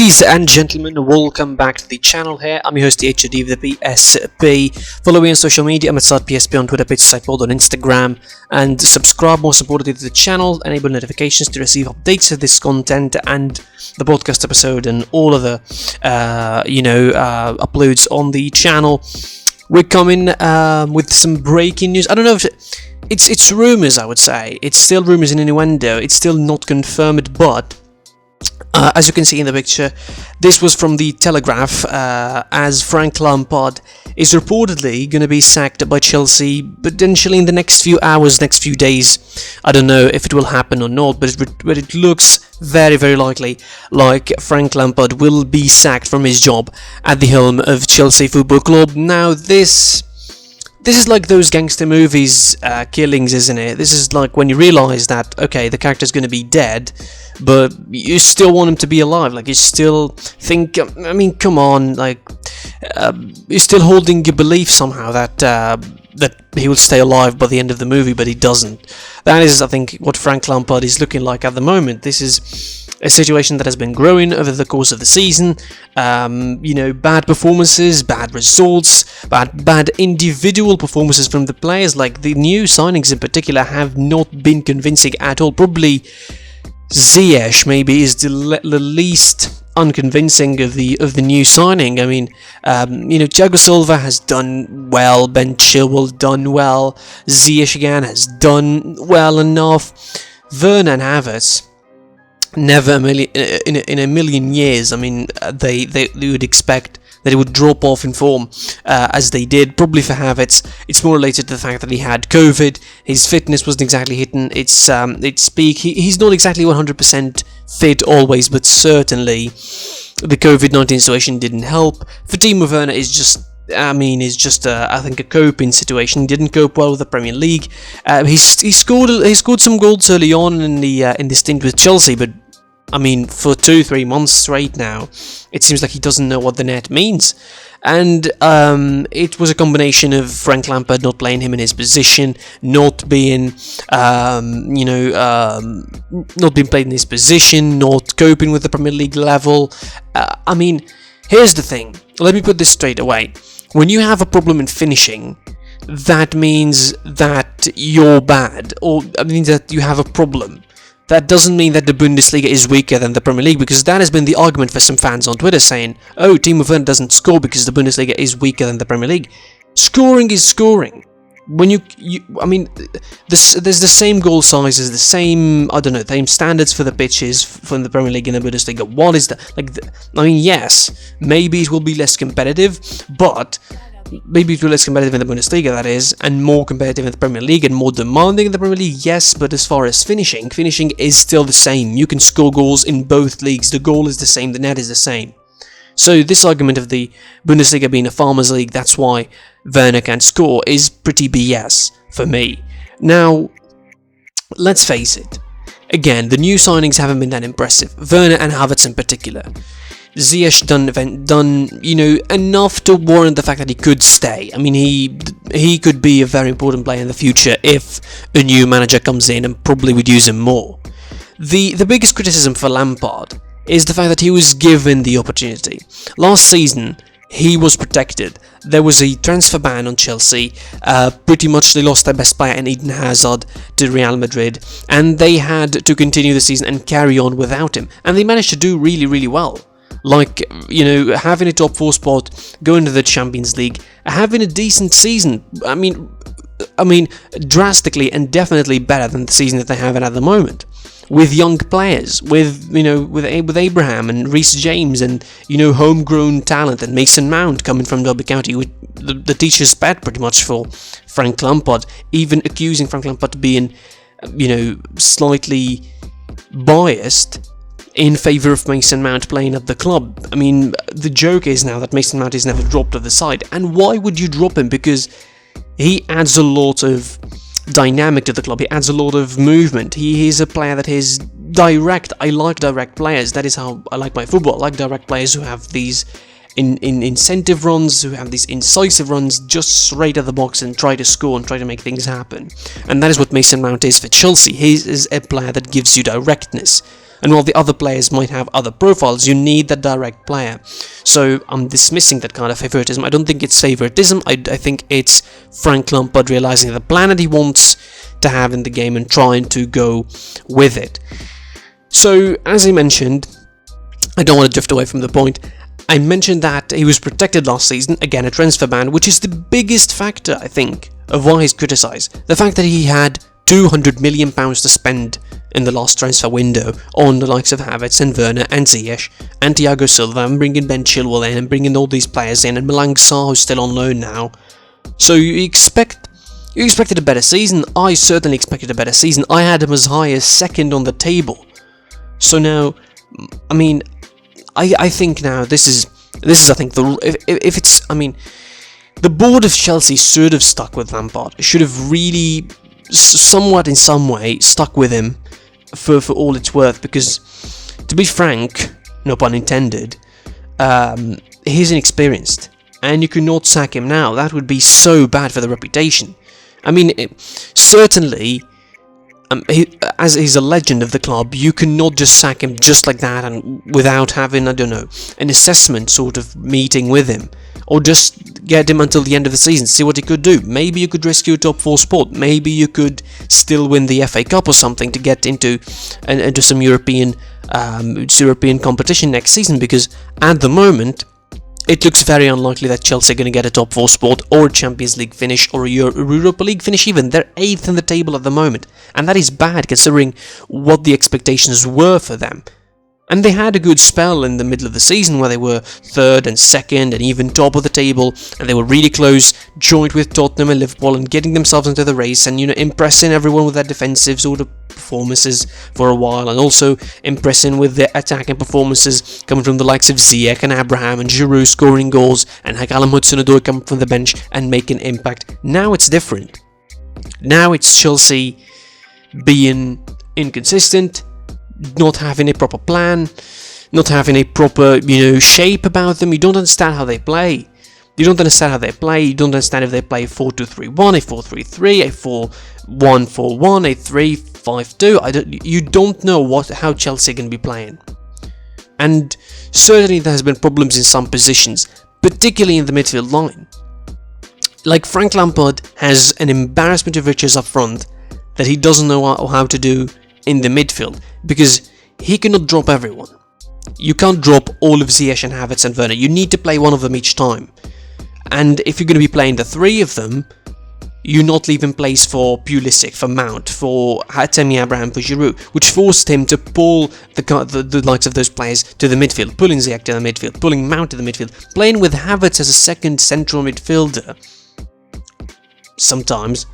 Ladies and gentlemen, welcome back to the channel here. I'm your host, the HOD of the PSP. Follow me on social media. I'm at PSP on Twitter, PageSitePod on Instagram. And subscribe more importantly to the channel. Enable notifications to receive updates of this content and the podcast episode and all other, uploads on the channel. We're coming with some breaking news. I don't know if it's rumors, I would say. It's still rumors and innuendo. It's still not confirmed, but as you can see in the picture, this was from the Telegraph, as Frank Lampard is reportedly going to be sacked by Chelsea potentially in the next few hours, next few days. I don't know if it will happen or not, but it looks very, very likely like Frank Lampard will be sacked from his job at the helm of Chelsea Football Club. Now, this is like those gangster movies killings, isn't it? This is like when you realise that, okay, the character's going to be dead, but you still want him to be alive. Like, you still think, I mean, come on, like, you're still holding your belief somehow that he will stay alive by the end of the movie, but he doesn't. That is, I think, what Frank Lampard is looking like at the moment. This is a situation that has been growing over the course of the season. Bad performances, bad results, bad individual performances from the players. Like, the new signings in particular have not been convincing at all. Probably Ziyech maybe is the least unconvincing of the new signing. I mean, Thiago Silva has done well, Ben Chilwell done well, Ziyech again has done well enough. Werner and Havertz, never in a million years. I mean, they would expect that it would drop off in form as they did. Probably for Havertz, it's more related to the fact that he had COVID. His fitness wasn't exactly hitting its peak. He's not exactly 100% fit always, but certainly the COVID-19 situation didn't help. For Timo Werner, is just I think a coping situation. He didn't cope well with the Premier League. He scored some goals early on in the stint with Chelsea, but I mean, for 2-3 months straight now, it seems like he doesn't know what the net means. And it was a combination of Frank Lampard not playing him in his position, not being played in his position, not coping with the Premier League level. I mean, here's the thing. Let me put this straight away. When you have a problem in finishing, that means that you're bad, or I mean that you have a problem. That doesn't mean that the Bundesliga is weaker than the Premier League, because that has been the argument for some fans on Twitter saying, oh, Timo Werner doesn't score because the Bundesliga is weaker than the Premier League. Scoring is scoring. When there's the same goal sizes, the same, same standards for the pitches from the Premier League and the Bundesliga. What is that? Yes, maybe it will be less competitive, but maybe it will be less competitive in the Bundesliga, that is, and more competitive in the Premier League and more demanding in the Premier League, yes, but as far as finishing is still the same. You can score goals in both leagues. The goal is the same, the net is the same. So this argument of the Bundesliga being a farmers' league, that's why Werner can score, is pretty BS for me. Now, let's face it. Again, the new signings haven't been that impressive. Werner and Havertz in particular. Ziyech done enough to warrant the fact that he could stay. I mean, he could be a very important player in the future if a new manager comes in and probably would use him more. The biggest criticism for Lampard is the fact that he was given the opportunity. Last season, he was protected. There was a transfer ban on Chelsea. Pretty much they lost their best player in Eden Hazard to Real Madrid, and they had to continue the season and carry on without him. And they managed to do really, really well. Like, having a top 4 spot, going to the Champions League, having a decent season. I mean, drastically and definitely better than the season that they have at the moment. With young players, with Abraham and Reece James and, homegrown talent and Mason Mount coming from Derby County, the teacher's pet pretty much for Frank Lampard, even accusing Frank Lampard of being, slightly biased in favour of Mason Mount playing at the club. I mean, the joke is now that Mason Mount is never dropped to the side. And why would you drop him? Because he adds a lot of dynamic to the club. He adds a lot of movement. He is a player that is direct. I like direct players. That is how I like my football. I like direct players who have these incentive runs, who have these incisive runs just straight at the box and try to score and try to make things happen. And that is what Mason Mount is for Chelsea. He is a player that gives you directness. And while the other players might have other profiles, you need that direct player. So I'm dismissing that kind of favoritism. I don't think it's favoritism. I think it's Frank Lampard realizing the plan that he wants to have in the game and trying to go with it. So, as I mentioned, I don't want to drift away from the point. I mentioned that he was protected last season, again a transfer ban, which is the biggest factor, I think, of why he's criticised. The fact that he had £200 million to spend in the last transfer window on the likes of Havertz and Werner and Ziyech and Thiago Silva, and bringing Ben Chilwell in and bringing all these players in, and Malang Sarr, who's still on loan now. So you expected a better season. I certainly expected a better season. I had him as high as second on the table. So now, I mean, I think now this is I think if it's, I mean, the board of Chelsea should have stuck with Lampard. It should have really somewhat in some way stuck with him for all it's worth, because to be frank, no pun intended, he's inexperienced and you cannot sack him now. That would be so bad for the reputation. I mean, certainly, as he's a legend of the club, you cannot just sack him just like that and without having, I don't know, an assessment sort of meeting with him, or just get him until the end of the season, see what he could do. Maybe you could rescue a top 4 spot, maybe you could still win the FA Cup or something to get into some European competition next season, because at the moment it looks very unlikely that Chelsea are going to get a top 4 spot or a Champions League finish or a Europa League finish even. They're 8th in the table at the moment, and that is bad considering what the expectations were for them. And they had a good spell in the middle of the season where they were 3rd and 2nd and even top of the table, and they were really close, joint with Tottenham and Liverpool, and getting themselves into the race and, you know, impressing everyone with their defensive sort of performances for a while, and also impressing with their attacking performances coming from the likes of Ziyech and Abraham and Giroud scoring goals, and Callum Hudson-Odoi coming from the bench and making impact. Now it's different. Now it's Chelsea being inconsistent, not having a proper plan, not having a proper, you know, shape about them. You don't understand how they play. You don't understand if they play 4-2-3-1, a 4-3-3, a 4-1-4-1, a 3-5-2. You don't know how Chelsea are going to be playing. And certainly there has been problems in some positions, particularly in the midfield line. Like, Frank Lampard has an embarrassment of riches up front that he doesn't know how to do in the midfield, because he cannot drop everyone. You can't drop all of Ziyech and Havertz and Werner. You need to play one of them each time. And if you're going to be playing the 3 of them, you're not leaving place for Pulisic, for Mount, for Tammy Abraham, for Giroud, which forced him to pull the likes of those players to the midfield, pulling Ziyech to the midfield, pulling Mount to the midfield, playing with Havertz as a second central midfielder. Sometimes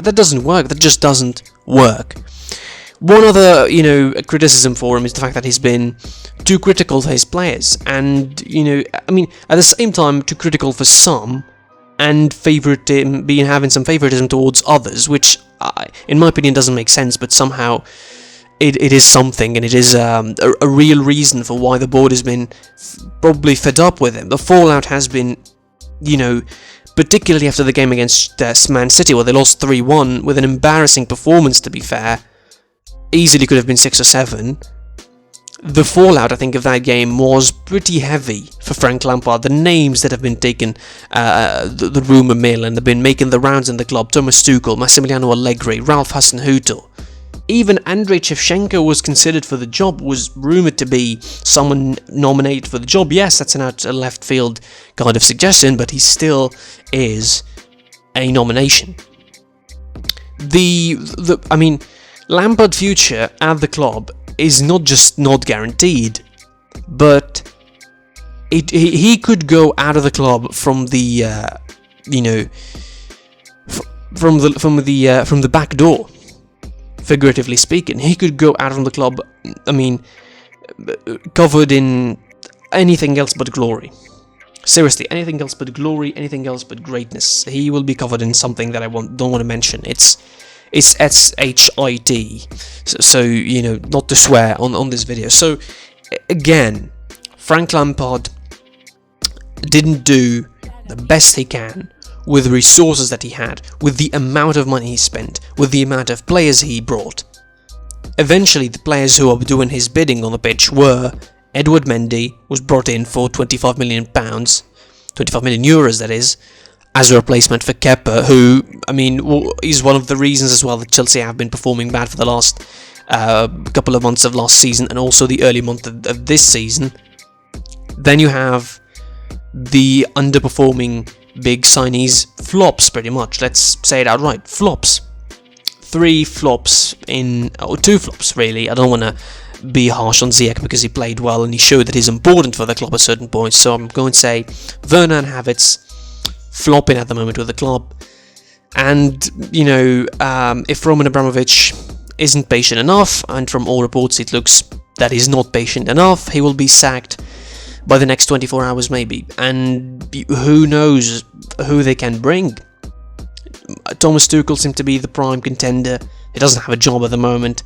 that doesn't work. That just doesn't work. One other, you know, criticism for him is the fact that he's been too critical of his players, and, you know, I mean, at the same time, too critical for some, and having some favoritism towards others, which, in my opinion, doesn't make sense, but somehow it is something, and it is a real reason for why the board has been probably fed up with him. The fallout has been, you know, particularly after the game against Man City, where they lost 3-1 with an embarrassing performance, to be fair. Easily could have been 6 or 7. The fallout, I think, of that game was pretty heavy for Frank Lampard. The names that have been taken, the rumour mill, and they've been making the rounds in the club: Thomas Tuchel, Massimiliano Allegri, Ralph Hasenhüttl. Even Andrei Shevchenko was considered for the job, was rumoured to be someone nominated for the job. Yes, that's an out left field kind of suggestion, but he still is a nomination. I mean, Lampard's future at the club is not just not guaranteed, but he could go out of the club from the from the back door, figuratively speaking. He could go out from the club, I mean, covered in anything else but glory. Seriously, anything else but glory, anything else but greatness. He will be covered in something that I don't want to mention. It's S-H-I-T, so, you know, not to swear on this video. So, again, Frank Lampard didn't do the best he can with the resources that he had, with the amount of money he spent, with the amount of players he brought. eventually the players who are doing his bidding on the pitch were Edward Mendy, was brought in for £25 million, 25 million euros that is, as a replacement for Kepa, who, I mean, is one of the reasons as well that Chelsea have been performing bad for the last couple of months of last season and also the early month of this season. Then you have the underperforming big signees, flops pretty much, let's say it outright, flops. 3 flops or 2 flops really. I don't want to be harsh on Ziyech because he played well and he showed that he's important for the club at certain points, so I'm going to say Werner and Havertz flopping at the moment with the club. And, you know, if Roman Abramovich isn't patient enough, and from all reports it looks that he's not patient enough, he will be sacked by the next 24 hours maybe. And who knows who they can bring. Thomas Tuchel seems to be the prime contender. He doesn't have a job at the moment.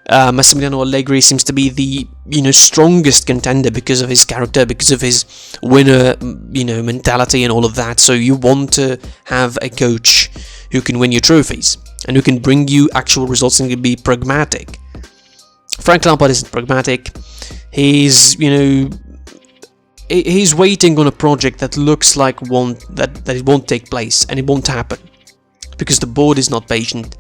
Massimiliano Allegri seems to be the, you know, strongest contender because of his character, because of his winner, you know, mentality and all of that. So you want to have a coach who can win you trophies and who can bring you actual results and can be pragmatic. Frank Lampard isn't pragmatic. He's, you know, he's waiting on a project that looks like that it won't take place and it won't happen because the board is not patient.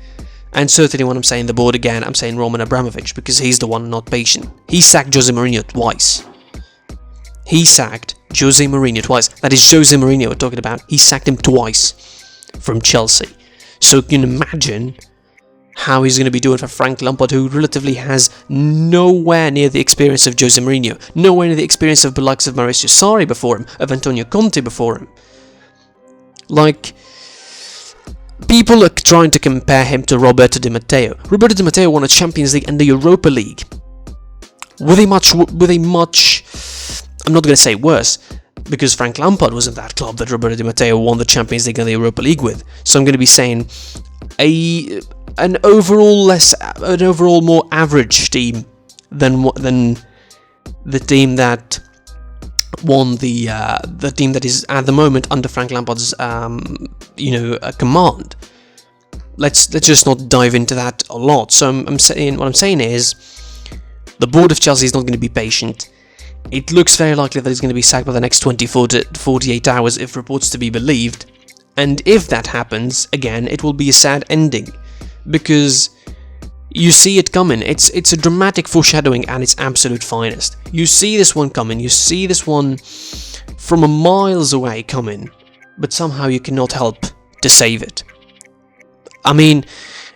And certainly when I'm saying the board again, I'm saying Roman Abramovich, because he's the one not patient. He sacked Jose Mourinho twice. That is Jose Mourinho we're talking about. He sacked him twice from Chelsea. So you can imagine how he's going to be doing for Frank Lampard, who relatively has nowhere near the experience of Jose Mourinho, nowhere near the experience of the likes of Maurizio Sarri before him, of Antonio Conte before him. Like, people are trying to compare him to Roberto Di Matteo. Roberto Di Matteo won a Champions League and the Europa League. Were they much? I'm not going to say worse, because Frank Lampard was in that club that Roberto Di Matteo won the Champions League and the Europa League with. So I'm going to be saying an overall more average team than the team that won the team that is at the moment under Frank Lampard's command. Let's just not dive into that a lot. So what I'm saying is the board of Chelsea is not going to be patient. It looks very likely that he's going to be sacked by the next 24 to 48 hours if reports to be believed. And if that happens, again, it will be a sad ending, because you see it coming. It's a dramatic foreshadowing at its absolute finest. You see this one coming. You see this one from a miles away coming, but somehow you cannot help to save it. I mean,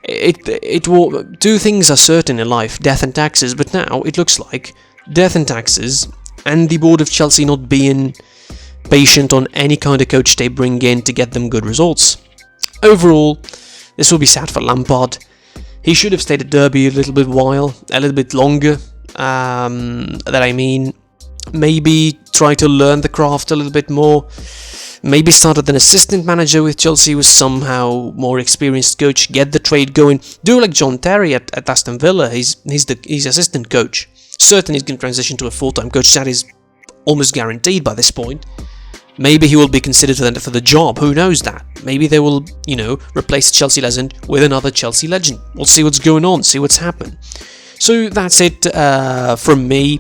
two things are certain in life: death and taxes. But now it looks like death and taxes, and the board of Chelsea not being patient on any kind of coach they bring in to get them good results. Overall, this will be sad for Lampard. He should have stayed at Derby a little bit longer. Maybe try to learn the craft a little bit more. Maybe start as an assistant manager with Chelsea, with somehow more experienced coach. Get the trade going. Do like John Terry at Aston Villa. He's assistant coach. Certainly, he's going to transition to a full-time coach. That is almost guaranteed by this point. Maybe he will be considered for the job. Who knows that? Maybe they will, replace the Chelsea legend with another Chelsea legend. We'll see what's going on, see what's happened. So that's it from me.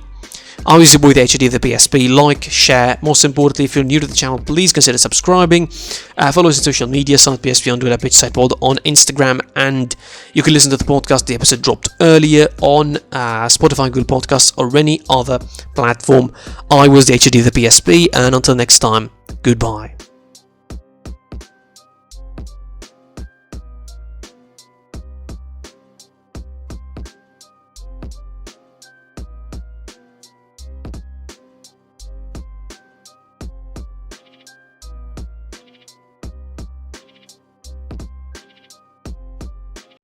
I was your boy, the HD of the PSP. Like, share. Most importantly, if you're new to the channel, please consider subscribing. Follow us on social media, site PSP on Twitter, pitch site pod on Instagram, and you can listen to the podcast. The episode dropped earlier on Spotify, Google Podcasts, or any other platform. I was the HD of the PSP, and until next time, goodbye.